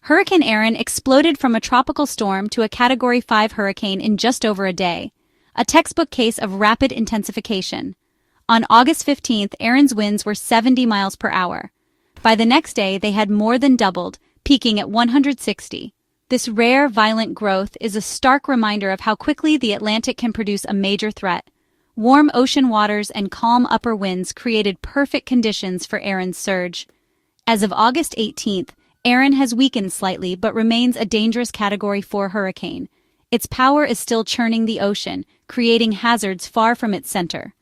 Hurricane Erin exploded from a tropical storm to a Category 5 hurricane in just over a day, a textbook case of rapid intensification. On August 15th, Erin's winds were 70 miles per hour. By the next day, they had more than doubled, peaking at 160. This rare, violent growth is a stark reminder of how quickly the Atlantic can produce a major threat. Warm ocean waters and calm upper winds created perfect conditions for Erin's surge. As of August 18th, Erin has weakened slightly but remains a dangerous Category 4 hurricane. Its power is still churning the ocean, creating hazards far from its center.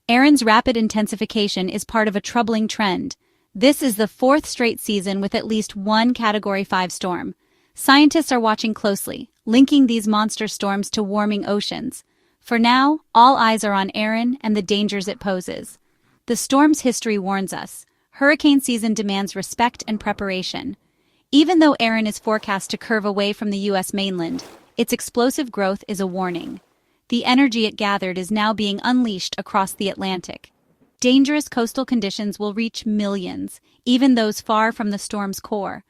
Erin's rapid intensification is part of a troubling trend. This is the fourth straight season with at least one Category 5 storm. Scientists are watching closely, linking these monster storms to warming oceans. For now, all eyes are on Erin and the dangers it poses. The storm's history warns us. Hurricane season demands respect and preparation. Even though Erin is forecast to curve away from the U.S. mainland, its explosive growth is a warning. The energy it gathered is now being unleashed across the Atlantic. Dangerous coastal conditions will reach millions, even those far from the storm's core.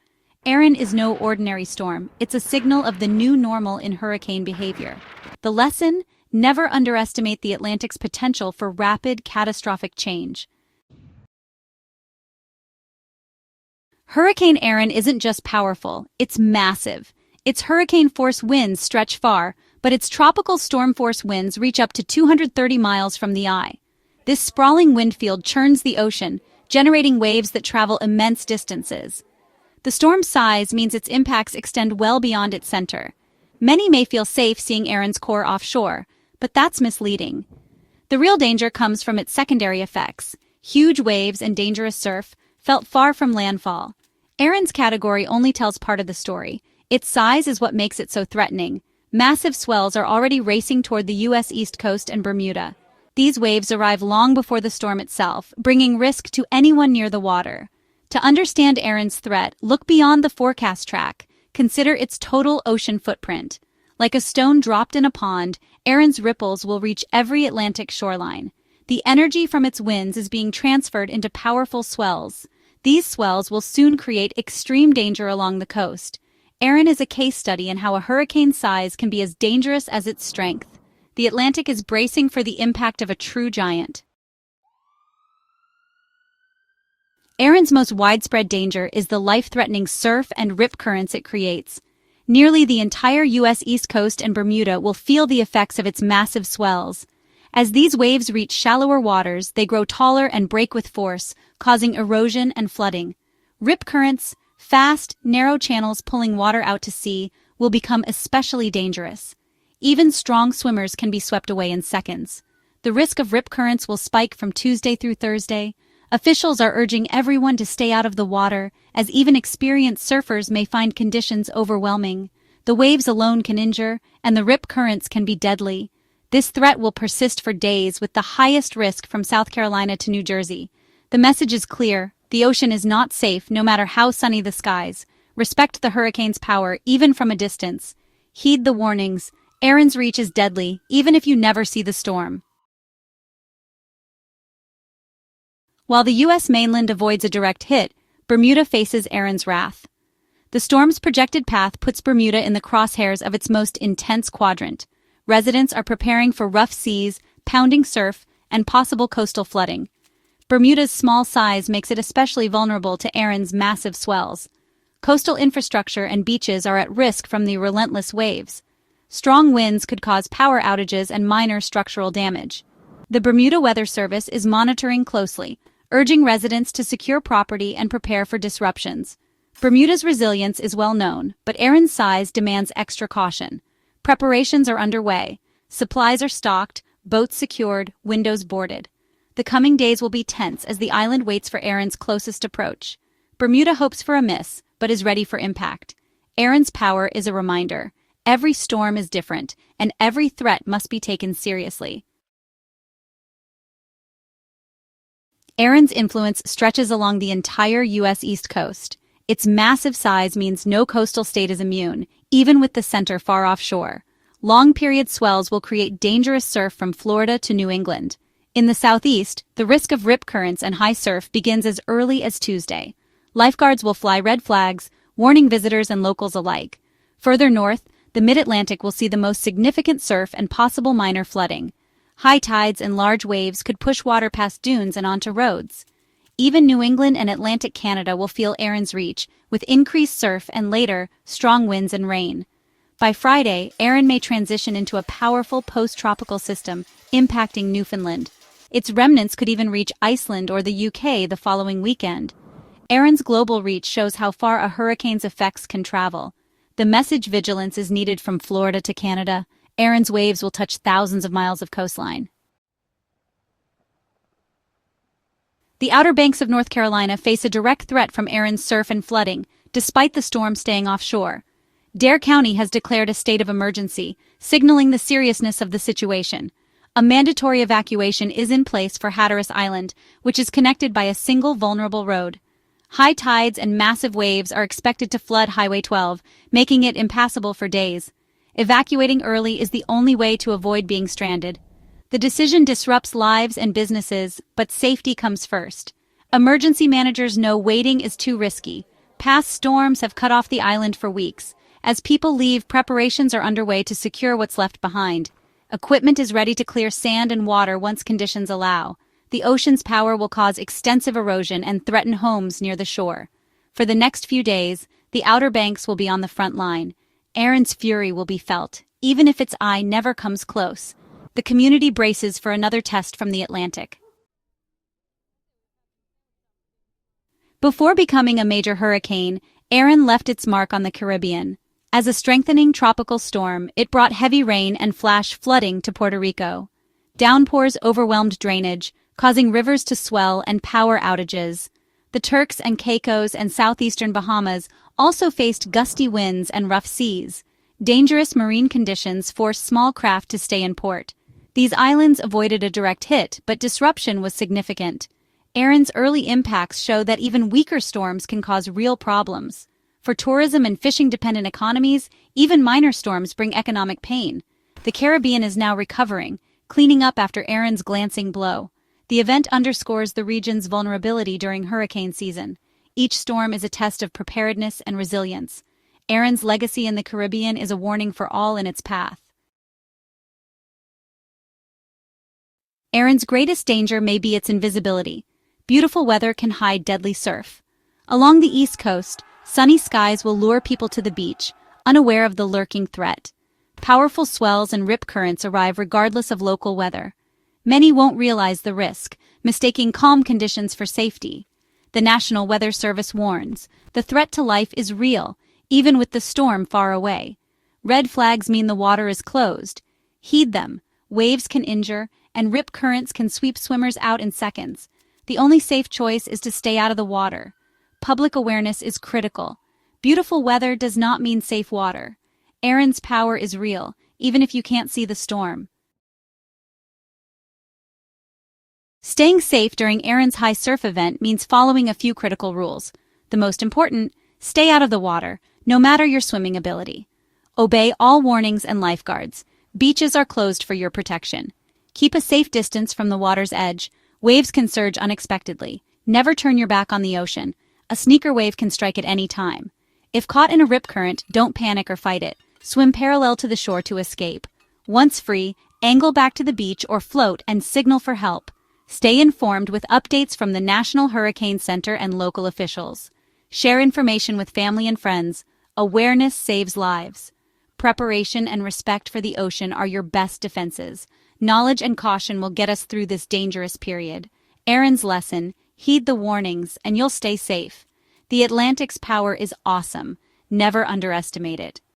Erin is no ordinary storm. It's a signal of the new normal in hurricane behavior. The lesson? Never underestimate the Atlantic's potential for rapid, catastrophic change. Hurricane Erin isn't just powerful, it's massive. Its hurricane-force winds stretch far, but its tropical storm-force winds reach up to 230 miles from the eye. This sprawling wind field churns the ocean, generating waves that travel immense distances. The storm's size means its impacts extend well beyond its center. Many may feel safe seeing Erin's core offshore, but that's misleading. The real danger comes from its secondary effects, huge waves and dangerous surf, felt far from landfall. Erin's category only tells part of the story. Its size is what makes it so threatening. Massive swells are already racing toward the U.S. East Coast and Bermuda. These waves arrive long before the storm itself, bringing risk to anyone near the water. To understand Erin's threat, look beyond the forecast track. Consider its total ocean footprint. Like a stone dropped in a pond, Erin's ripples will reach every Atlantic shoreline. The energy from its winds is being transferred into powerful swells. These swells will soon create extreme danger along the coast. Erin is a case study in how a hurricane's size can be as dangerous as its strength. The Atlantic is bracing for the impact of a true giant. Erin's most widespread danger is the life-threatening surf and rip currents it creates. Nearly the entire U.S. East Coast and Bermuda will feel the effects of its massive swells. As these waves reach shallower waters, they grow taller and break with force, causing erosion and flooding. Rip currents, fast, narrow channels pulling water out to sea, will become especially dangerous. Even strong swimmers can be swept away in seconds. The risk of rip currents will spike from Tuesday through Thursday. Officials are urging everyone to stay out of the water, as even experienced surfers may find conditions overwhelming. The waves alone can injure, and the rip currents can be deadly. This threat will persist for days, with the highest risk from South Carolina to New Jersey. The message is clear. The ocean is not safe, no matter how sunny the skies. Respect the hurricane's power, even from a distance. Heed the warnings. Erin's reach is deadly, even if you never see the storm. While the U.S. mainland avoids a direct hit, Bermuda faces Erin's wrath. The storm's projected path puts Bermuda in the crosshairs of its most intense quadrant. Residents are preparing for rough seas, pounding surf, and possible coastal flooding. Bermuda's small size makes it especially vulnerable to Erin's massive swells. Coastal infrastructure and beaches are at risk from the relentless waves. Strong winds could cause power outages and minor structural damage. The Bermuda Weather Service is monitoring closely, urging residents to secure property and prepare for disruptions. Bermuda's resilience is well known, but Erin's size demands extra caution. Preparations are underway. Supplies are stocked, boats secured, windows boarded. The coming days will be tense as the island waits for Erin's closest approach. Bermuda hopes for a miss, but is ready for impact. Erin's power is a reminder. Every storm is different, and every threat must be taken seriously. Erin's influence stretches along the entire U.S. East Coast. Its massive size means no coastal state is immune, even with the center far offshore. Long-period swells will create dangerous surf from Florida to New England. In the southeast, the risk of rip currents and high surf begins as early as Tuesday. Lifeguards will fly red flags, warning visitors and locals alike. Further north, the mid-Atlantic will see the most significant surf and possible minor flooding. High tides and large waves could push water past dunes and onto roads. Even New England and Atlantic Canada will feel Erin's reach, with increased surf and later, strong winds and rain. By Friday, Erin may transition into a powerful post-tropical system, impacting Newfoundland. Its remnants could even reach Iceland or the UK the following weekend. Erin's global reach shows how far a hurricane's effects can travel. The message vigilance is needed from Florida to Canada. Erin's waves will touch thousands of miles of coastline. The Outer Banks of North Carolina face a direct threat from Erin's surf and flooding, despite the storm staying offshore. Dare County has declared a state of emergency, signaling the seriousness of the situation. A mandatory evacuation is in place for Hatteras Island, which is connected by a single vulnerable road. High tides and massive waves are expected to flood Highway 12, making it impassable for days. Evacuating early is the only way to avoid being stranded. The decision disrupts lives and businesses, but safety comes first. Emergency managers know waiting is too risky. Past storms have cut off the island for weeks. As people leave, preparations are underway to secure what's left behind. Equipment is ready to clear sand and water once conditions allow. The ocean's power will cause extensive erosion and threaten homes near the shore. For the next few days, the Outer Banks will be on the front line. Erin's fury will be felt, even if its eye never comes close. The community braces for another test from the Atlantic. Before becoming a major hurricane, Erin left its mark on the Caribbean. As a strengthening tropical storm, it brought heavy rain and flash flooding to Puerto Rico. Downpours overwhelmed drainage, causing rivers to swell and power outages. The Turks and Caicos and southeastern Bahamas also faced gusty winds and rough seas. Dangerous marine conditions forced small craft to stay in port. These islands avoided a direct hit, but disruption was significant. Erin's early impacts show that even weaker storms can cause real problems. For tourism and fishing-dependent economies, even minor storms bring economic pain. The Caribbean is now recovering, cleaning up after Erin's glancing blow. The event underscores the region's vulnerability during hurricane season. Each storm is a test of preparedness and resilience. Erin's legacy in the Caribbean is a warning for all in its path. Erin's greatest danger may be its invisibility. Beautiful weather can hide deadly surf. Along the East Coast, sunny skies will lure people to the beach, unaware of the lurking threat. Powerful swells and rip currents arrive regardless of local weather. Many won't realize the risk, mistaking calm conditions for safety. The National Weather Service warns, the threat to life is real, even with the storm far away. Red flags mean the water is closed. Heed them. Waves can injure, and rip currents can sweep swimmers out in seconds. The only safe choice is to stay out of the water. Public awareness is critical. Beautiful weather does not mean safe water. Erin's power is real, even if you can't see the storm. Staying safe during Erin's high surf event means following a few critical rules. The most important, stay out of the water, no matter your swimming ability. Obey all warnings and lifeguards. Beaches are closed for your protection. Keep a safe distance from the water's edge. Waves can surge unexpectedly. Never turn your back on the ocean. A sneaker wave can strike at any time. If caught in a rip current, don't panic or fight it. Swim parallel to the shore to escape. Once free, angle back to the beach or float and signal for help. Stay informed with updates from the National Hurricane Center and local officials. Share information with family and friends. Awareness saves lives. Preparation and respect for the ocean are your best defenses. Knowledge and caution will get us through this dangerous period. Erin's lesson, heed the warnings and you'll stay safe. The Atlantic's power is awesome. Never underestimate it.